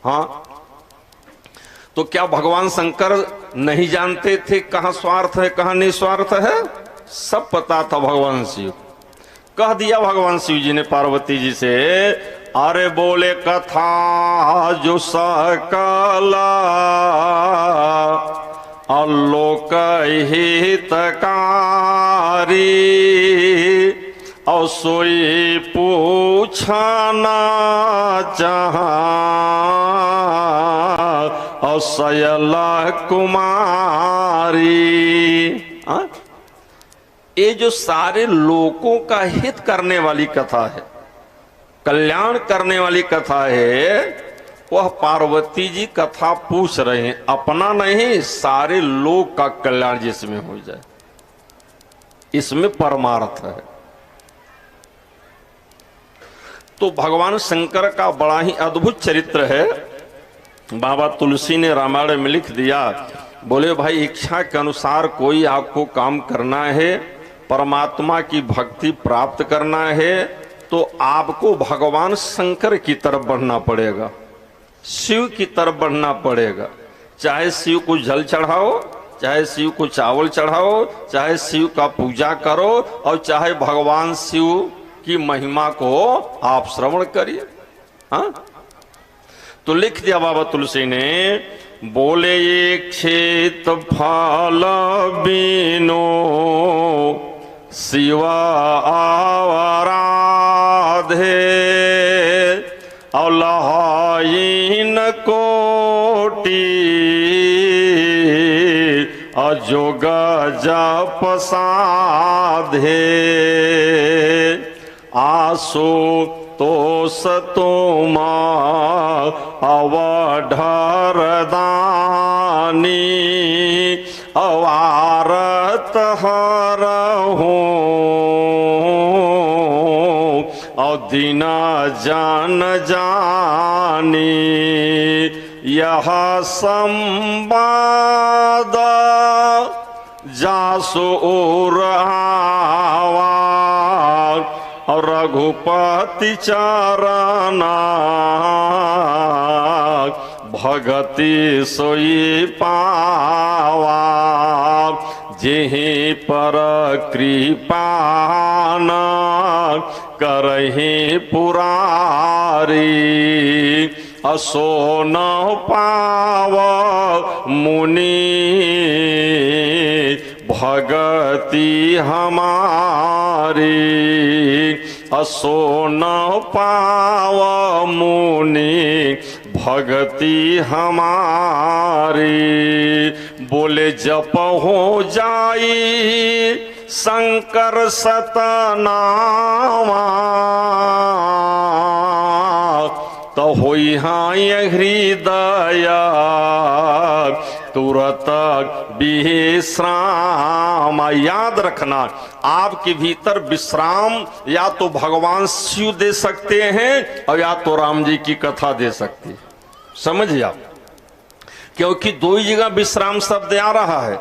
हाँ, तो क्या भगवान शंकर नहीं जानते थे कहाँ स्वार्थ है कहाँ निस्वार्थ है? सब पता था भगवान शिव। कह दिया भगवान शिव जी ने पार्वती जी से, अरे बोले कथा जो सकला अलोक हितकारी और सोई पूछना चाहा और सयला कुमारी। ये जो सारे लोगों का हित करने वाली कथा है, कल्याण करने वाली कथा है, वह पार्वती जी कथा पूछ रहे हैं, अपना नहीं सारे लोग का कल्याण जिसमें हो जाए, इसमें परमार्थ है। तो भगवान शंकर का बड़ा ही अद्भुत चरित्र है। बाबा तुलसी ने रामायण में लिख दिया, बोले भाई इच्छा के अनुसार कोई आपको काम करना है, परमात्मा की भक्ति प्राप्त करना है, तो आपको भगवान शंकर की तरफ बढ़ना पड़ेगा, शिव की तरफ बढ़ना पड़ेगा। चाहे शिव को जल चढ़ाओ, चाहे शिव को चावल चढ़ाओ, चाहे शिव का पूजा करो, और चाहे भगवान शिव की महिमा को आप श्रवण करिए। हाँ, तो लिख दिया बाबा तुलसी ने, बोले ये क्षेत्र फल बीनो शिवा आराधे अल्लाहीन कोटि अजोग जप साधे आसो तो सतोमा अवढर दानी अवारत हर हो दीना जान जानी यह संवाद जासो आवा रघुपति चरना भगति सोई पावा जेहि पर कृपाना करहि पुरारी असो न पाव मुनि भगति हमारी असो न पाव मुनि भगति हमारी। बोले जप हो जाई शंकर सतनामा तो होई हाँ हृदय तुरत विश्राम। याद रखना, आपके भीतर विश्राम या तो भगवान शिव दे सकते हैं और या तो राम जी की कथा दे सकती है। समझिए आप, क्योंकि दो ही जगह विश्राम शब्द आ रहा है।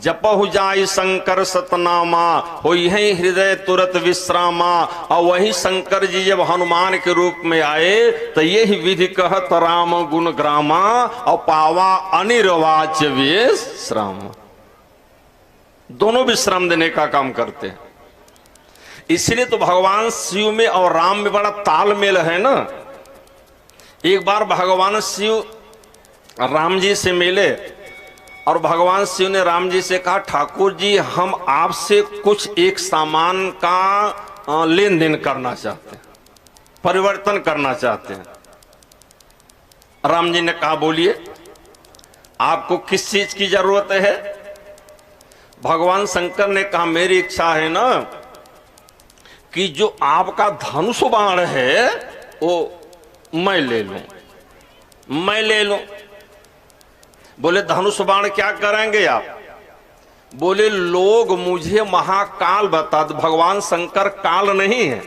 जपहु जाई शंकर सतनामा होई है हृदय तुरत विश्रामा। और वही शंकर जी जब हनुमान के रूप में आए तो यही विधि कहत राम गुण ग्रामा और पावा अनिर्वाच्य विश्राम। दोनों विश्राम देने का काम करते हैं। इसलिए तो भगवान शिव में और राम में बड़ा तालमेल है ना। एक बार भगवान शिव राम जी से मिले और भगवान शिव ने राम जी से कहा, ठाकुर जी हम आपसे कुछ एक सामान का लेन देन करना चाहते हैं, परिवर्तन करना चाहते हैं। राम जी ने कहा बोलिए आपको किस चीज की जरूरत है? भगवान शंकर ने कहा मेरी इच्छा है ना कि जो आपका धनुष बाण है वो मैं ले लूं, मैं ले लूं। बोले धनुष बाण क्या करेंगे आप? बोले लोग मुझे महाकाल बता दो। भगवान शंकर काल नहीं है।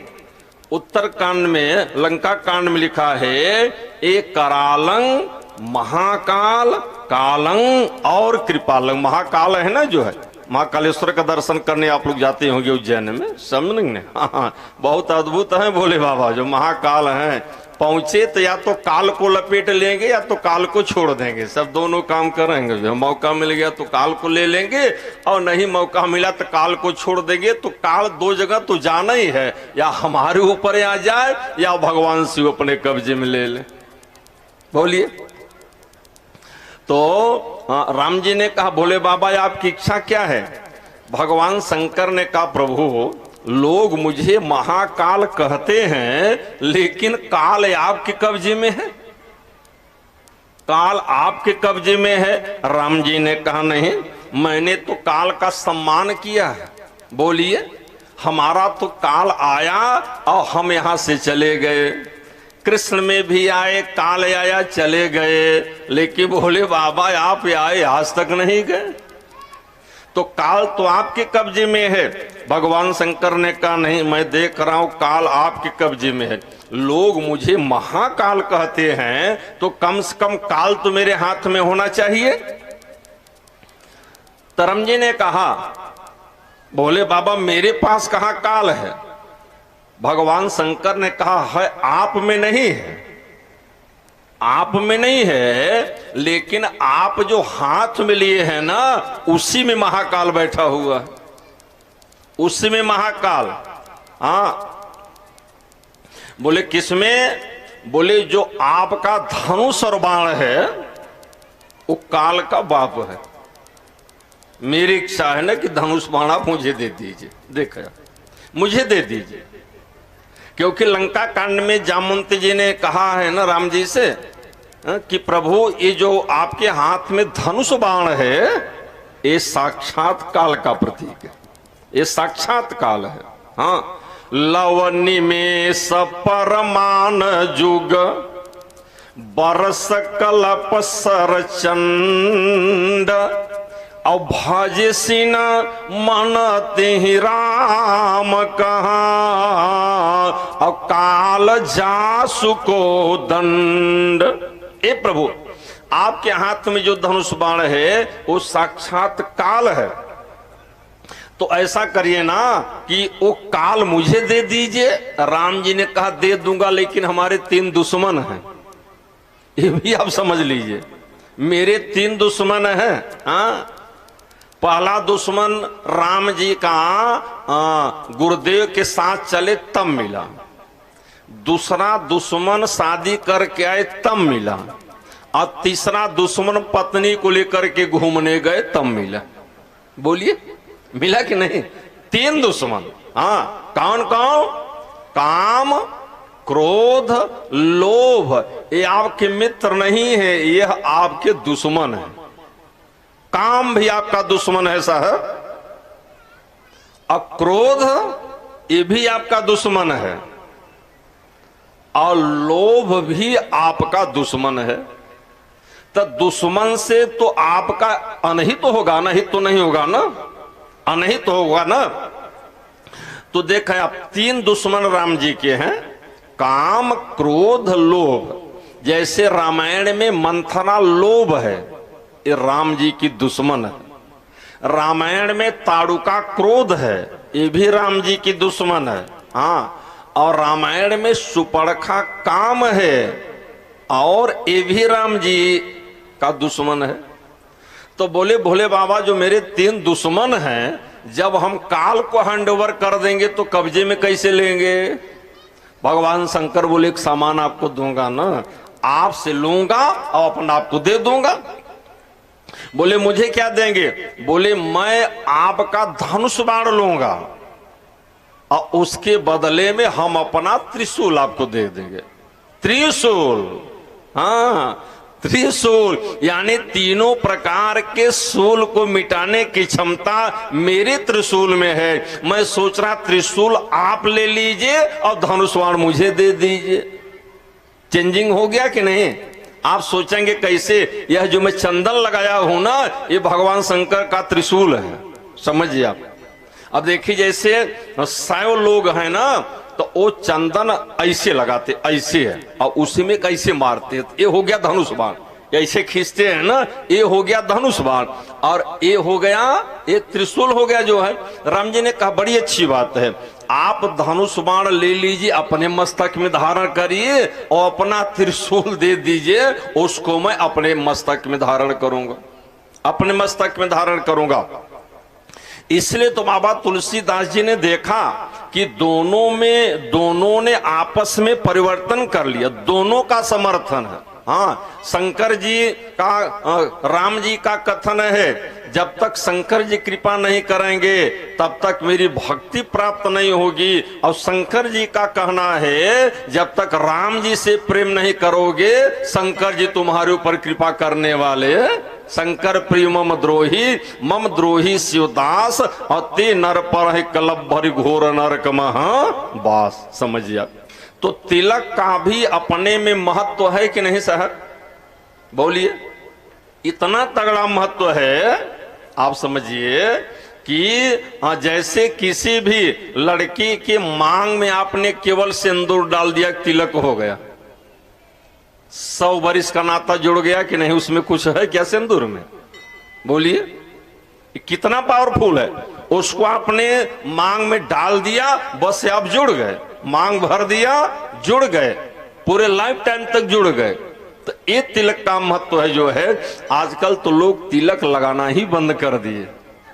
उत्तर कांड में, लंका कांड में लिखा है एक करालंग, महाकाल, कालंग और कृपालंग। महाकाल है ना जो है, महाकालेश्वर का दर्शन करने आप लोग जाते होंगे उज्जैन में, समझेंगे। हाँ, बहुत अद्भुत है भोले बाबा जो महाकाल हैं। पहुंचे तो या तो काल को लपेट लेंगे या तो काल को छोड़ देंगे, सब दोनों काम करेंगे। मौका मिल गया तो काल को ले लेंगे और नहीं मौका मिला तो काल को छोड़ देंगे। तो काल दो जगह तो जाना ही है, या हमारे ऊपर आ जाए या भगवान शिव अपने कब्जे में ले ले। बोलिए। तो राम जी ने कहा भोले बाबा आपकी इच्छा क्या है? भगवान शंकर ने कहा प्रभु लोग मुझे महाकाल कहते हैं, लेकिन काल आपके कब्जे में है, काल आपके कब्जे में है। राम जी ने कहा नहीं, मैंने तो काल का सम्मान किया है। बोलिए। हमारा तो काल आया और हम यहां से चले गए। कृष्ण में भी आए, काल आया, चले गए, लेकिन भोले बाबा आप आए आज तक नहीं गए। तो काल तो आपके कब्जे में है। भगवान शंकर ने कहा नहीं, मैं देख रहा हूं काल आपके कब्जे में है। लोग मुझे महाकाल कहते हैं तो कम से कम काल तो मेरे हाथ में होना चाहिए। धर्म जी ने कहा भोले बाबा मेरे पास कहां काल है? भगवान शंकर ने कहा है आप में नहीं है, आप में नहीं है, लेकिन आप जो हाथ में लिए हैं ना उसी में महाकाल बैठा हुआ है, उसी में महाकाल। हाँ। बोले किसमें? बोले जो आपका धनुष और बाण है वो काल का बाप है। मेरी इच्छा है ना कि धनुष बाण आप मुझे दे दीजिए, देखा मुझे दे दीजिए, क्योंकि लंका कांड में जामवंत जी ने कहा है ना राम जी से कि प्रभु ये जो आपके हाथ में धनुष बाण है ये साक्षात काल का प्रतीक है, ये साक्षात काल है। हाँ। लवनी में सपरमान जुग बरस कलप सर चंड और भज सिन मन तिहि राम कहा और काल जासु को दंड। ए प्रभु आपके हाथ में जो धनुष बाण है वो साक्षात काल है। तो ऐसा करिए ना कि वो काल मुझे दे दीजिए। राम जी ने कहा दे दूंगा, लेकिन हमारे 3 दुश्मन हैं, ये भी आप समझ लीजिए। मेरे 3 दुश्मन हैं। हाँ। पहला दुश्मन राम जी का गुरुदेव के साथ चले तब मिला, दूसरा दुश्मन शादी करके आए तब मिला, और तीसरा दुश्मन पत्नी को लेकर के घूमने गए तब मिला। बोलिए मिला कि नहीं? 3 दुश्मन। हाँ। कौन कौन? काम, क्रोध, लोभ। ये आपके मित्र नहीं है, ये आपके दुश्मन है। काम भी आपका दुश्मन है साहब, और क्रोध ये भी आपका दुश्मन है, और लोभ भी आपका दुश्मन है। तो दुश्मन से तो आपका अनहित तो होगा ना, हित तो नहीं होगा ना, अनहित तो होगा ना। तो देखें आप 3 दुश्मन राम जी के हैं, काम, क्रोध, लोभ। जैसे रामायण में मंथना लोभ है, ये राम जी की दुश्मन है। रामायण में ताड़ुका क्रोध है, ये भी राम जी की दुश्मन है। हाँ। और रामायण में सुपर्णखा काम है, और ये भी राम जी का दुश्मन है। तो बोले भोले बाबा जो मेरे 3 दुश्मन हैं, जब हम काल को हैंडओवर कर देंगे तो कब्जे में कैसे लेंगे? भगवान शंकर बोले एक सामान आपको दूंगा ना, आपसे लूंगा और अपना आपको दे दूंगा। बोले मुझे क्या देंगे? बोले मैं आपका धनुष बाण लूंगा और उसके बदले में हम अपना त्रिशूल आपको दे देंगे। त्रिशूल। हाँ, त्रिशूल यानी तीनों प्रकार के शूल को मिटाने की क्षमता मेरे त्रिशूल में है। मैं सोच रहा त्रिशूल आप ले लीजिए और धनुष बाण मुझे दे दीजिए। चेंजिंग हो गया कि नहीं? आप सोचेंगे कैसे? यह जो मैं चंदन लगाया हूं ना, ये भगवान शंकर का त्रिशूल है, समझिए आप। अब देखिए जैसे 100 लोग हैं ना, तो वो चंदन ऐसे लगाते, ऐसे है, और उसी में कैसे मारते, ये हो गया धनुष बाण। ऐसे खींचते हैं ना, ये हो गया धनुष बाण और ये हो गया, ये त्रिशूल हो गया जो है। राम जी ने कहा बड़ी अच्छी बात है, आप धनुष बाण ले लीजिए, अपने मस्तक में धारण करिए और अपना त्रिशूल दे दीजिए, उसको मैं अपने मस्तक में धारण करूंगा, अपने मस्तक में धारण करूंगा। इसलिए तो बाबा तुलसीदास जी ने देखा कि दोनों ने आपस में परिवर्तन कर लिया, दोनों का समर्थन है। हाँ, शंकर जी का राम जी का कथन है, जब तक शंकर जी कृपा नहीं करेंगे तब तक मेरी भक्ति प्राप्त नहीं होगी। और शंकर जी का कहना है, जब तक राम जी से प्रेम नहीं करोगे शंकर जी तुम्हारे ऊपर कृपा करने वाले। शंकर प्रिय मम द्रोही शिवदास और ते नर पर कलब भरी घोर नरक बास। समझिए, तो तिलक का भी अपने में महत्व है कि नहीं साहब? बोलिए, इतना तगड़ा महत्व है। आप समझिए कि जैसे किसी भी लड़की के मांग में आपने केवल सिंदूर डाल दिया, तिलक हो गया, 100 वर्ष का नाता जुड़ गया कि नहीं? उसमें कुछ है क्या सिंदूर में? बोलिए, कितना पावरफुल है। उसको आपने मांग में डाल दिया, बस से आप जुड़ गए, मांग भर दिया, जुड़ गए, पूरे लाइफ टाइम तक जुड़ गए। तो ये तिलक का महत्व है जो है। आजकल तो लोग तिलक लगाना ही बंद कर दिए,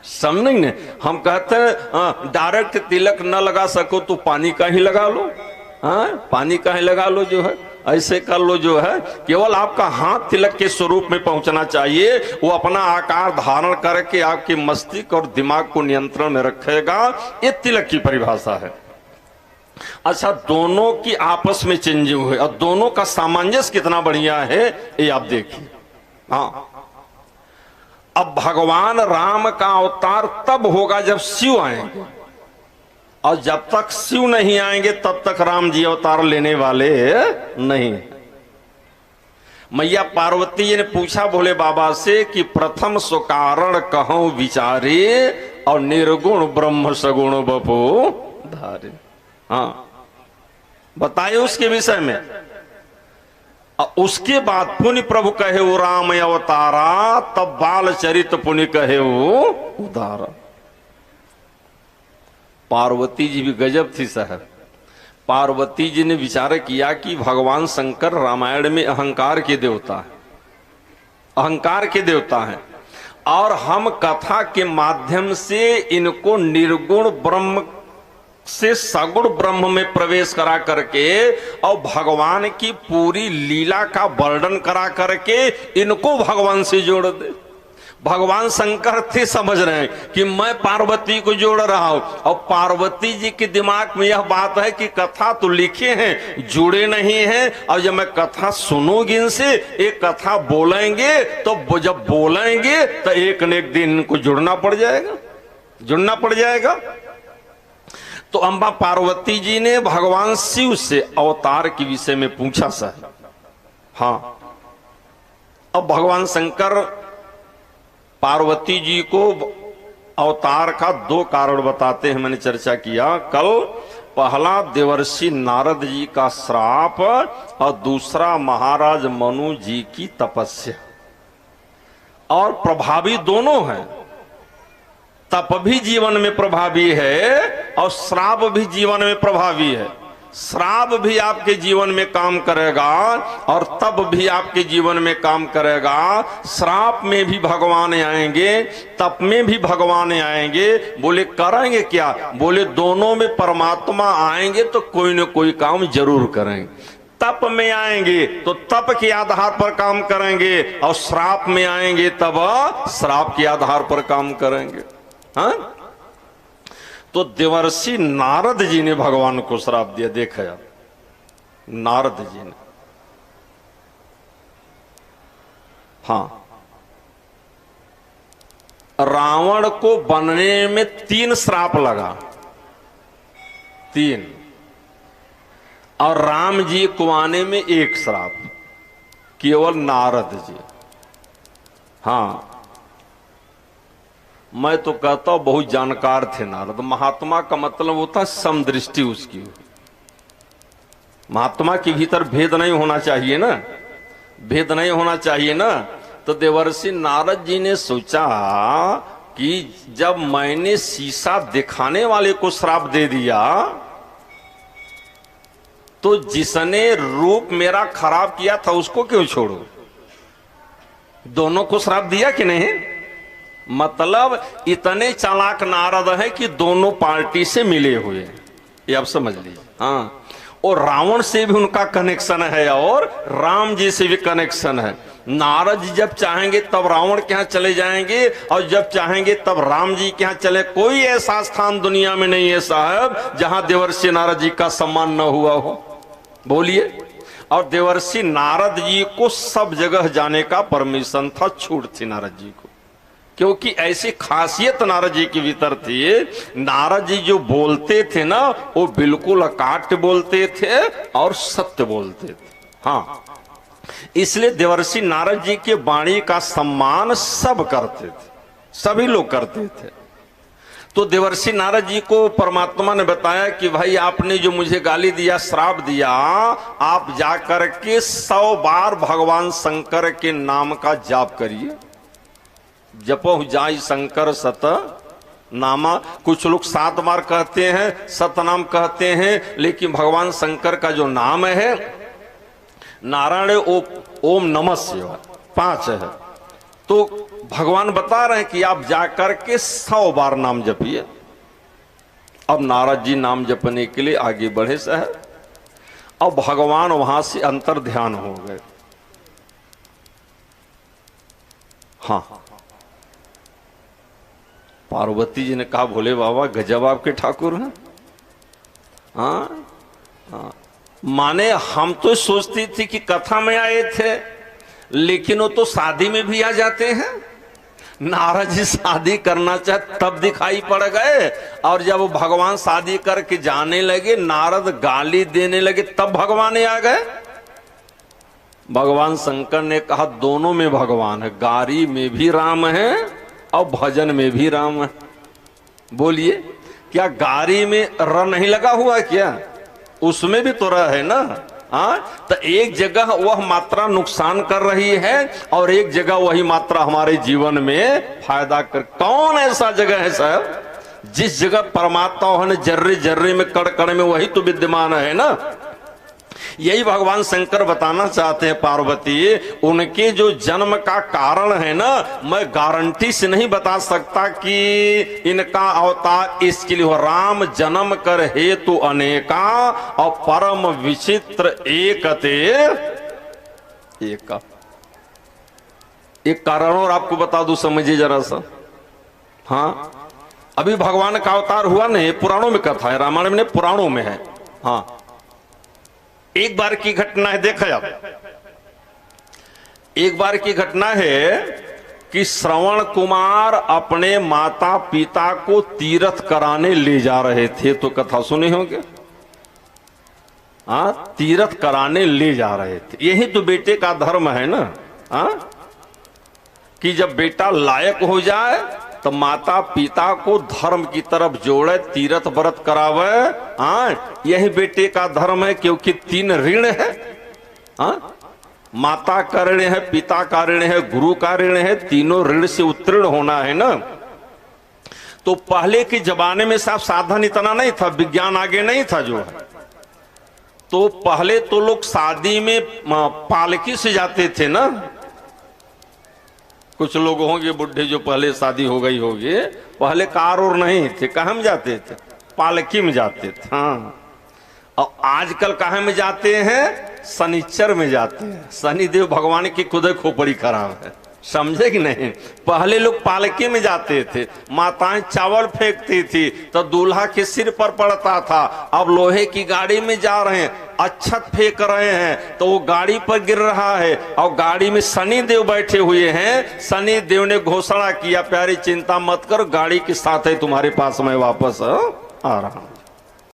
समझ नहीं। हम कहते हैं डायरेक्ट तिलक न लगा सको तो पानी का ही लगा लो, पानी का ही लगा लो जो है, ऐसे कर लो जो है। केवल आपका हाथ तिलक के स्वरूप में पहुंचना चाहिए, वो अपना आकार धारण करके आपके मस्तिष्क और दिमाग को नियंत्रण में रखेगा। ये तिलक की परिभाषा है। अच्छा, दोनों की आपस में चेंजिंग हुई और दोनों का सामंजस्य कितना बढ़िया है ये आप देखिए। हाँ, अब भगवान राम का अवतार तब होगा जब शिव आएंगे, और जब तक शिव नहीं आएंगे तब तक राम जी अवतार लेने वाले नहीं। मैया पार्वती जी ने पूछा भोले बाबा से कि प्रथम सुकारण कहूं विचारे और निर्गुण ब्रह्म सगुण बपो धारे। हाँ, बताइए उसके विषय में। उसके बाद पुण्य प्रभु कहे वो राम अवतारा, तब बाल चरित पुण्य कहे वो उदारा। पार्वती जी भी गजब थी साहब। पार्वती जी ने विचार किया कि भगवान शंकर रामायण में अहंकार के देवता है, अहंकार के देवता हैं, और हम कथा के माध्यम से इनको निर्गुण ब्रह्म से सगुण ब्रह्म में प्रवेश करा करके और भगवान की पूरी लीला का वर्णन करा करके इनको भगवान से जोड़ दे। भगवान शंकर थे समझ रहे हैं कि मैं पार्वती को जोड़ रहा हूं, और पार्वती जी के दिमाग में यह बात है कि कथा तो लिखे हैं, जुड़े नहीं हैं, और जब मैं कथा सुनूंगी इनसे, एक कथा बोलेंगे तो जब बोलेंगे तो एक न एक दिन इनको जुड़ना पड़ जाएगा, जुड़ना पड़ जाएगा। तो अम्बा पार्वती जी ने भगवान शिव से अवतार के विषय में पूछा सर। हाँ, अब भगवान शंकर पार्वती जी को अवतार का 2 कारण बताते हैं, मैंने चर्चा किया कल। पहला देवर्षि नारद जी का श्राप और दूसरा महाराज मनु जी की तपस्या। और प्रभावी दोनों हैं, तप भी जीवन में प्रभावी है और श्राप भी जीवन में प्रभावी है। श्राप भी आपके जीवन में काम करेगा और तप भी आपके जीवन में काम करेगा। श्राप में भी भगवान आएंगे, तप में भी भगवान आएंगे। बोले करेंगे क्या? बोले दोनों में परमात्मा आएंगे तो कोई न कोई काम जरूर करेंगे। तप में आएंगे तो तप के आधार पर काम करेंगे, और श्राप में आएंगे तब श्राप के आधार पर काम करेंगे। हाँ, तो देवर्षि नारद जी ने भगवान को श्राप दिया। देखा यार, नारद जी ने। हाँ, रावण को बनने में 3 श्राप लगा, 3, और राम जी को आने में 1 श्राप, केवल नारद जी। हाँ, मैं तो कहता हूं बहुत जानकार थे नारद। महात्मा का मतलब होता है समदृष्टि उसकी। महात्मा के भीतर भेद नहीं होना चाहिए ना। भेद नहीं होना चाहिए ना। तो देवर्षि नारद जी ने सोचा कि जब मैंने शीशा दिखाने वाले को श्राप दे दिया तो जिसने रूप मेरा खराब किया था उसको क्यों छोड़ू? दोनों को श्राप दिया कि नहीं? मतलब इतने चालाक नारद है कि दोनों पार्टी से मिले हुए, ये आप समझ लीजिए। हाँ, और रावण से भी उनका कनेक्शन है और राम जी से भी कनेक्शन है। नारद जी जब चाहेंगे तब रावण के यहाँ चले जाएंगे और जब चाहेंगे तब राम जी के यहाँ चले। कोई ऐसा स्थान दुनिया में नहीं है साहब जहां देवर्षि नारद जी का सम्मान न हुआ हो, बोलिए। और देवर्षि नारद जी को सब जगह जाने का परमिशन था, छूट थी नारद जी को, क्योंकि ऐसी खासियत नारद जी के भीतर थी। नारद जी जो बोलते थे ना वो बिल्कुल अकाट्य बोलते थे और सत्य बोलते थे। हाँ, इसलिए देवर्षि नारद जी के वाणी का सम्मान सब करते थे, सभी लोग करते थे। तो देवर्षि नारद जी को परमात्मा ने बताया कि भाई आपने जो मुझे गाली दिया, श्राप दिया, आप जाकर के 100 बार भगवान शंकर के नाम का जाप करिए। जपो जाई शंकर सत नामा। कुछ लोग 7 बार कहते हैं, सतनाम कहते हैं, लेकिन भगवान शंकर का जो नाम है नारायण ओम नमः शिवाय 5 है। तो भगवान बता रहे हैं कि आप जाकर के 100 बार नाम जपिए। अब नारद जी नाम जपने के लिए आगे बढ़े साहब। अब भगवान वहां से अंतर ध्यान हो गए। हाँ, पार्वती जी ने कहा भोले बाबा गजब आपके ठाकुर हैं। हाँ, हाँ, माने हम तो सोचती थी कि कथा में आए थे, लेकिन वो तो शादी में भी आ जाते हैं। नारद जी शादी करना चाहे तब दिखाई पड़ गए, और जब वो भगवान शादी करके जाने लगे, नारद गाली देने लगे, तब भगवान आ गए। भगवान शंकर ने कहा दोनों में भगवान है, गारी में भी राम है और भजन में भी राम है। बोलिए, क्या गारी में र नहीं लगा हुआ क्या? उसमें भी तो र है ना। हाँ, तो एक जगह वह मात्रा नुकसान कर रही है और एक जगह वही मात्रा हमारे जीवन में फायदा कर। कौन ऐसा जगह है साहब जिस जगह परमात्मा है जर्रे जर्रे में कण कण में वही तो विद्यमान है ना। यही भगवान शंकर बताना चाहते हैं पार्वती, उनके जो जन्म का कारण है ना, मैं गारंटी से नहीं बता सकता कि इनका अवतार इसके लिए हो। राम जन्म कर हेतु अनेका और परम विचित्र एकते एका। एक कारण और आपको बता दूं, समझिए जरा सा। हाँ, अभी भगवान का अवतार हुआ नहीं, पुराणों में कथा है, रामायण में पुराणों में है। हाँ, एक बार की घटना है, देखा आप। एक बार की घटना है कि श्रवण कुमार अपने माता पिता को तीर्थ कराने ले जा रहे थे। तो कथा सुने होंगे। हाँ, तीर्थ कराने ले जा रहे थे। यही तो बेटे का धर्म है ना। हाँ, कि जब बेटा लायक हो जाए तो माता पिता को धर्म की तरफ जोड़े, तीर्थ व्रत करावे। हाँ, यही बेटे का धर्म है, क्योंकि 3 ऋण है। हाँ, माता का ऋण है, पिता का ऋण है, गुरु का ऋण है। तीनों ऋण से उत्तीर्ण होना है ना। तो पहले के जमाने में साहब साधन इतना नहीं था, विज्ञान आगे नहीं था जो है। तो पहले तो लोग शादी में पालकी से जाते थे ना। कुछ लोग होंगे बुढ़े जो पहले शादी हो गई होगी, पहले कार और नहीं थे, कहाँ में जाते थे? पालकी में जाते थे। हाँ, और आजकल कहाँ में जाते हैं? शनिचर में जाते हैं। शनिदेव भगवान की खुद खोपड़ी खराब है, समझे कि नहीं। पहले लोग पालकी में जाते थे, माताएं चावल फेंकती थी तो दूल्हा के सिर पर पड़ता था। अब लोहे की गाड़ी में जा रहे हैं, अक्षत फेंक रहे हैं तो वो गाड़ी पर गिर रहा है, और गाड़ी में शनि देव बैठे हुए हैं। शनि देव ने घोषणा किया, प्यारी चिंता मत करो, गाड़ी के साथ है तुम्हारे पास मैं वापस आ रहा हूं।